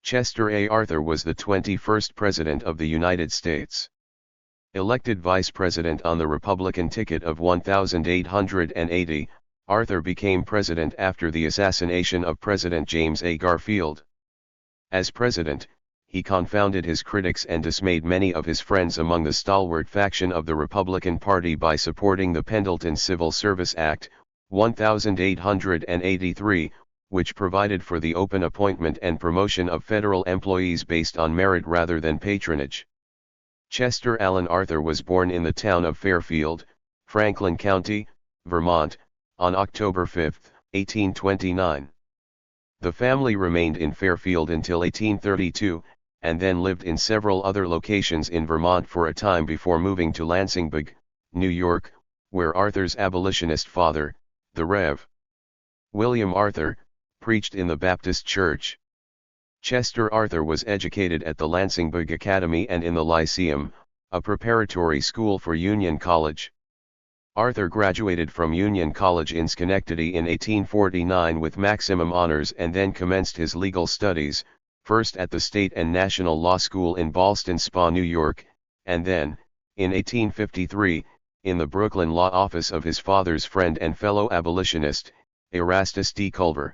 Chester A. Arthur was the 21st President of the United States. Elected Vice President on the Republican ticket of 1880, Arthur became President after the assassination of President James A. Garfield. As President, he confounded his critics and dismayed many of his friends among the stalwart faction of the Republican Party by supporting the Pendleton Civil Service Act, 1883, which provided for the open appointment and promotion of federal employees based on merit rather than patronage. Chester Allen Arthur was born in the town of Fairfield, Franklin County, Vermont, on October 5, 1829. The family remained in Fairfield until 1832, and then lived in several other locations in Vermont for a time before moving to Lansingburg, New York, where Arthur's abolitionist father, the Rev. William Arthur, preached in the Baptist Church. Chester Arthur was educated at the Lansingburg Academy and in the Lyceum, a preparatory school for Union College. Arthur graduated from Union College in Schenectady in 1849 with maximum honors and then commenced his legal studies, first at the State and National Law School in Ballston Spa, New York, and then, in 1853, in the Brooklyn law office of his father's friend and fellow abolitionist, Erastus D. Culver.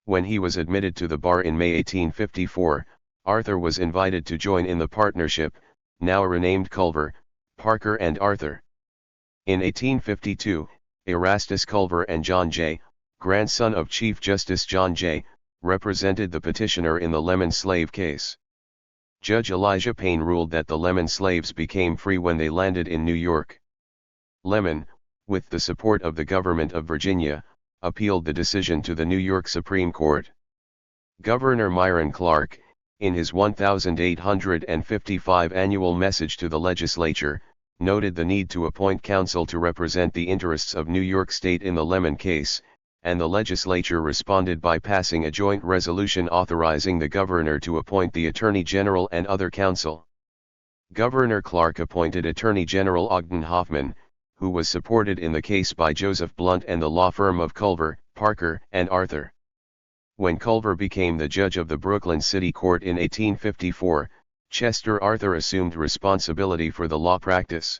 When he was admitted to the bar in May 1854, Arthur was invited to join in the partnership, now renamed Culver, Parker and Arthur. In 1852, Erastus Culver and John J., grandson of Chief Justice John J., represented the petitioner in the Lemon slave case. Judge Elijah Payne ruled that the Lemon slaves became free when they landed in New York. Lemon, with the support of the government of Virginia, appealed the decision to the New York Supreme Court. Governor Myron Clark, in his 1855 annual message to the legislature, noted the need to appoint counsel to represent the interests of New York State in the Lemon case, and the legislature responded by passing a joint resolution authorizing the governor to appoint the Attorney General and other counsel. Governor Clark appointed Attorney General Ogden Hoffman, who was supported in the case by Joseph Blunt and the law firm of Culver, Parker, and Arthur. When Culver became the judge of the Brooklyn City Court in 1854, Chester Arthur assumed responsibility for the law practice.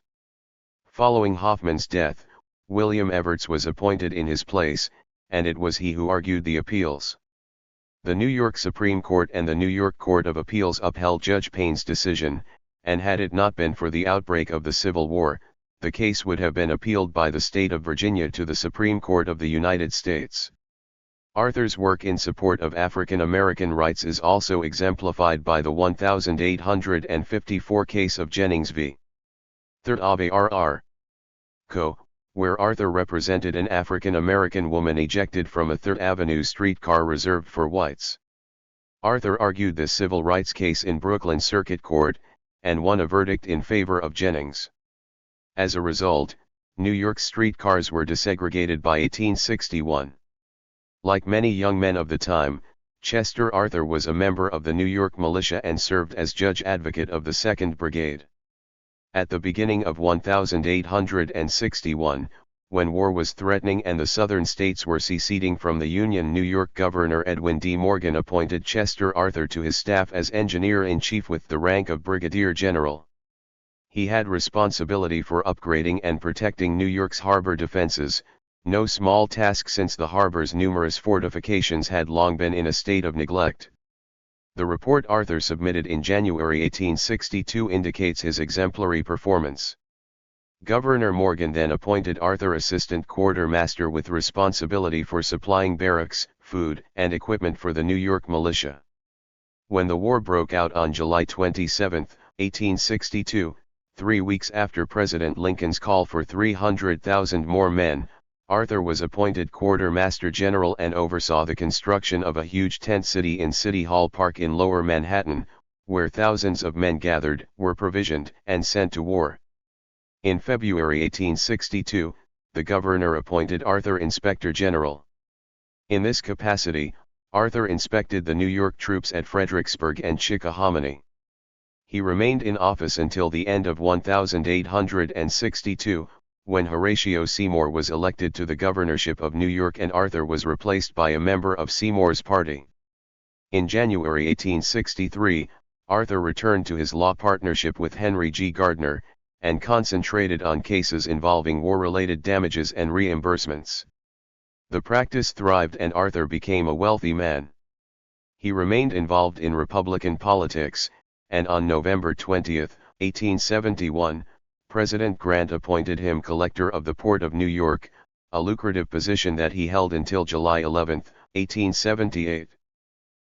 Following Hoffman's death, William Evarts was appointed in his place, and it was he who argued the appeals. The New York Supreme Court and the New York Court of Appeals upheld Judge Payne's decision, and had it not been for the outbreak of the Civil War, the case would have been appealed by the state of Virginia to the Supreme Court of the United States. Arthur's work in support of African American rights is also exemplified by the 1854 case of Jennings v. 3rd Ave R.R. Co., where Arthur represented an African American woman ejected from a 3rd Avenue streetcar reserved for whites. Arthur argued the civil rights case in Brooklyn Circuit Court, and won a verdict in favor of Jennings. As a result, New York streetcars were desegregated by 1861. Like many young men of the time, Chester Arthur was a member of the New York militia and served as judge advocate of the 2nd Brigade. At the beginning of 1861, when war was threatening and the southern states were seceding from the Union, New York Governor Edwin D. Morgan appointed Chester Arthur to his staff as engineer-in-chief with the rank of brigadier general. He had responsibility for upgrading and protecting New York's harbor defenses, no small task since the harbor's numerous fortifications had long been in a state of neglect. The report Arthur submitted in January 1862 indicates his exemplary performance. Governor Morgan then appointed Arthur assistant quartermaster with responsibility for supplying barracks, food, and equipment for the New York militia. When the war broke out on July 27, 1862, 3 weeks after President Lincoln's call for 300,000 more men, Arthur was appointed quartermaster general and oversaw the construction of a huge tent city in City Hall Park in Lower Manhattan, where thousands of men gathered, were provisioned, and sent to war. In February 1862, the governor appointed Arthur inspector general. In this capacity, Arthur inspected the New York troops at Fredericksburg and Chickahominy. He remained in office until the end of 1862, when Horatio Seymour was elected to the governorship of New York and Arthur was replaced by a member of Seymour's party. In January 1863, Arthur returned to his law partnership with Henry G. Gardner, and concentrated on cases involving war-related damages and reimbursements. The practice thrived and Arthur became a wealthy man. He remained involved in Republican politics, and on November 20, 1871, President Grant appointed him Collector of the Port of New York, a lucrative position that he held until July 11, 1878.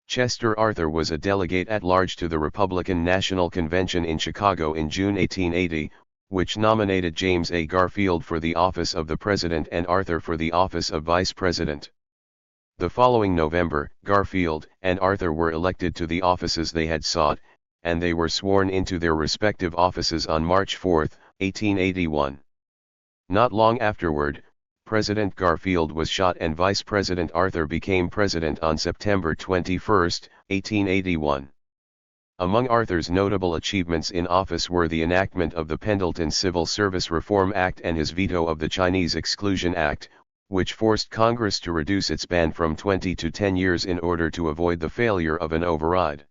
Chester Arthur was a delegate at large to the Republican National Convention in Chicago in June 1880, which nominated James A. Garfield for the office of the President and Arthur for the office of Vice President. The following November, Garfield and Arthur were elected to the offices they had sought, and they were sworn into their respective offices on March 4, 1881. Not long afterward, President Garfield was shot and Vice President Arthur became president on September 21, 1881. Among Arthur's notable achievements in office were the enactment of the Pendleton Civil Service Reform Act and his veto of the Chinese Exclusion Act, which forced Congress to reduce its ban from 20 to 10 years in order to avoid the failure of an override.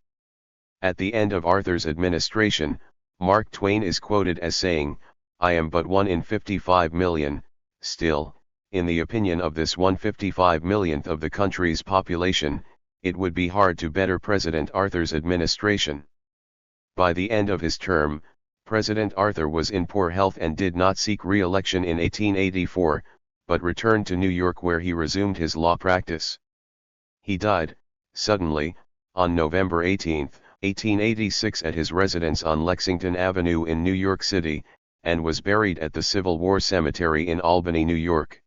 At the end of Arthur's administration, Mark Twain is quoted as saying, "I am but one in 55 million, still, in the opinion of this 1/55 millionth of the country's population, it would be hard to better President Arthur's administration." By the end of his term, President Arthur was in poor health and did not seek re-election in 1884, but returned to New York where he resumed his law practice. He died, suddenly, on November 18, 1886 at his residence on Lexington Avenue in New York City, and was buried at the Civil War Cemetery in Albany, New York.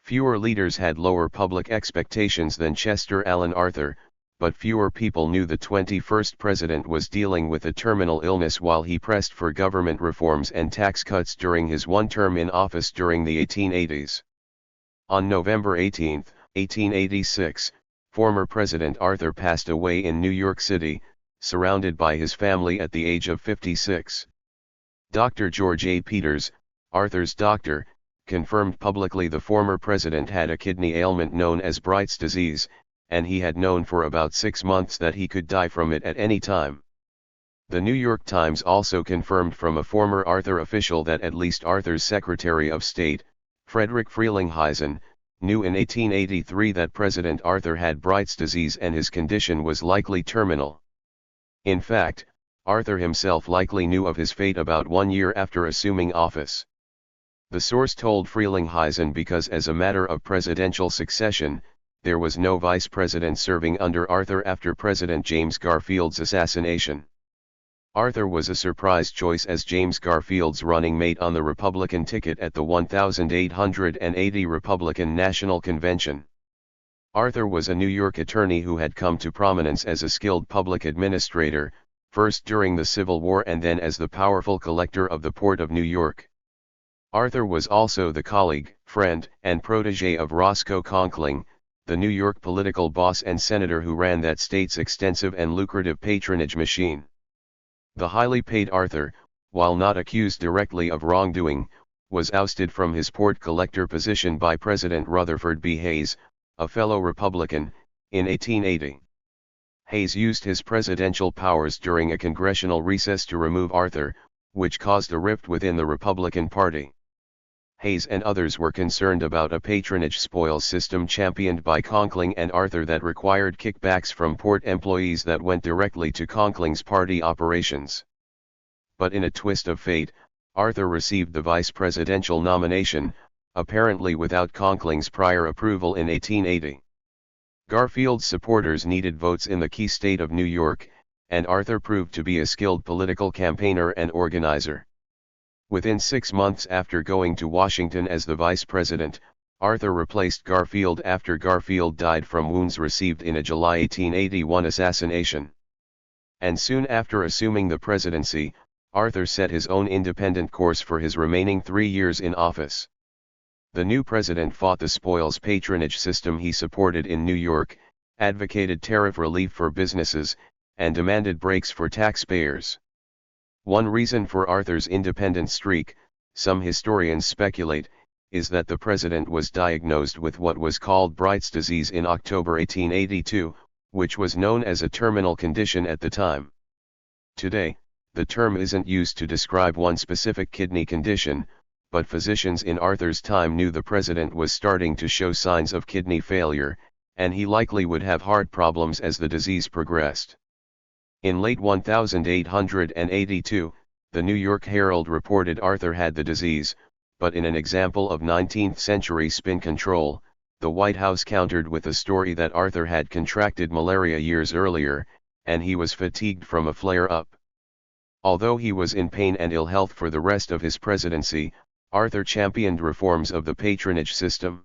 Fewer leaders had lower public expectations than Chester Alan Arthur, but fewer people knew the 21st president was dealing with a terminal illness while he pressed for government reforms and tax cuts during his one term in office during the 1880s. On November 18, 1886, former President Arthur passed away in New York City, surrounded by his family at the age of 56. Dr. George A. Peters, Arthur's doctor, confirmed publicly the former president had a kidney ailment known as Bright's disease, and he had known for about 6 months that he could die from it at any time. The New York Times also confirmed from a former Arthur official that at least Arthur's Secretary of State, Frederick Frelinghuysen, knew in 1883 that President Arthur had Bright's disease and his condition was likely terminal. In fact, Arthur himself likely knew of his fate about 1 year after assuming office. The source told Frelinghuysen because as a matter of presidential succession, there was no vice president serving under Arthur after President James Garfield's assassination. Arthur was a surprise choice as James Garfield's running mate on the Republican ticket at the 1880 Republican National Convention. Arthur was a New York attorney who had come to prominence as a skilled public administrator, first during the Civil War and then as the powerful collector of the Port of New York. Arthur was also the colleague, friend, and protege of Roscoe Conkling, the New York political boss and senator who ran that state's extensive and lucrative patronage machine. The highly paid Arthur, while not accused directly of wrongdoing, was ousted from his port collector position by President Rutherford B. Hayes, a fellow Republican, in 1880. Hayes used his presidential powers during a congressional recess to remove Arthur, which caused a rift within the Republican Party. Hayes and others were concerned about a patronage spoils system championed by Conkling and Arthur that required kickbacks from port employees that went directly to Conkling's party operations. But in a twist of fate, Arthur received the vice presidential nomination, apparently without Conkling's prior approval in 1880. Garfield's supporters needed votes in the key state of New York, and Arthur proved to be a skilled political campaigner and organizer. Within 6 months after going to Washington as the vice president, Arthur replaced Garfield after Garfield died from wounds received in a July 1881 assassination. And soon after assuming the presidency, Arthur set his own independent course for his remaining 3 years in office. The new president fought the spoils patronage system he supported in New York, advocated tariff relief for businesses, and demanded breaks for taxpayers. One reason for Arthur's independent streak, some historians speculate, is that the president was diagnosed with what was called Bright's disease in October 1882, which was known as a terminal condition at the time. Today, the term isn't used to describe one specific kidney condition, but physicians in Arthur's time knew the president was starting to show signs of kidney failure, and he likely would have heart problems as the disease progressed. In late 1882, the New York Herald reported Arthur had the disease, but in an example of 19th-century spin control, the White House countered with a story that Arthur had contracted malaria years earlier, and he was fatigued from a flare-up. Although he was in pain and ill health for the rest of his presidency, Arthur championed reforms of the patronage system.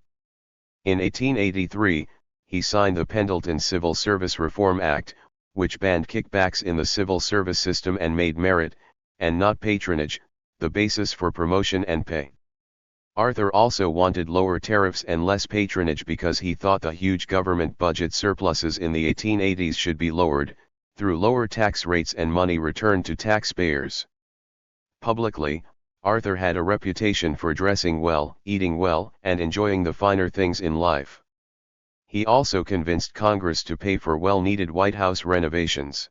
In 1883, he signed the Pendleton Civil Service Reform Act, which banned kickbacks in the civil service system and made merit, and not patronage, the basis for promotion and pay. Arthur also wanted lower tariffs and less patronage because he thought the huge government budget surpluses in the 1880s should be lowered, through lower tax rates and money returned to taxpayers. Publicly, Arthur had a reputation for dressing well, eating well, and enjoying the finer things in life. He also convinced Congress to pay for well-needed White House renovations.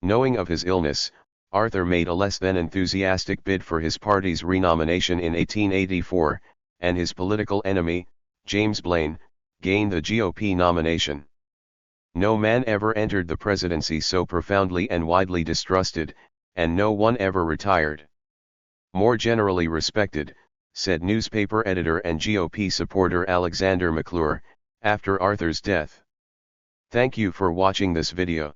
Knowing of his illness, Arthur made a less than enthusiastic bid for his party's renomination in 1884, and his political enemy, James Blaine, gained the GOP nomination. No man ever entered the presidency so profoundly and widely distrusted, and no one ever retired more generally respected, said newspaper editor and GOP supporter Alexander McClure, after Arthur's death. Thank you for watching this video.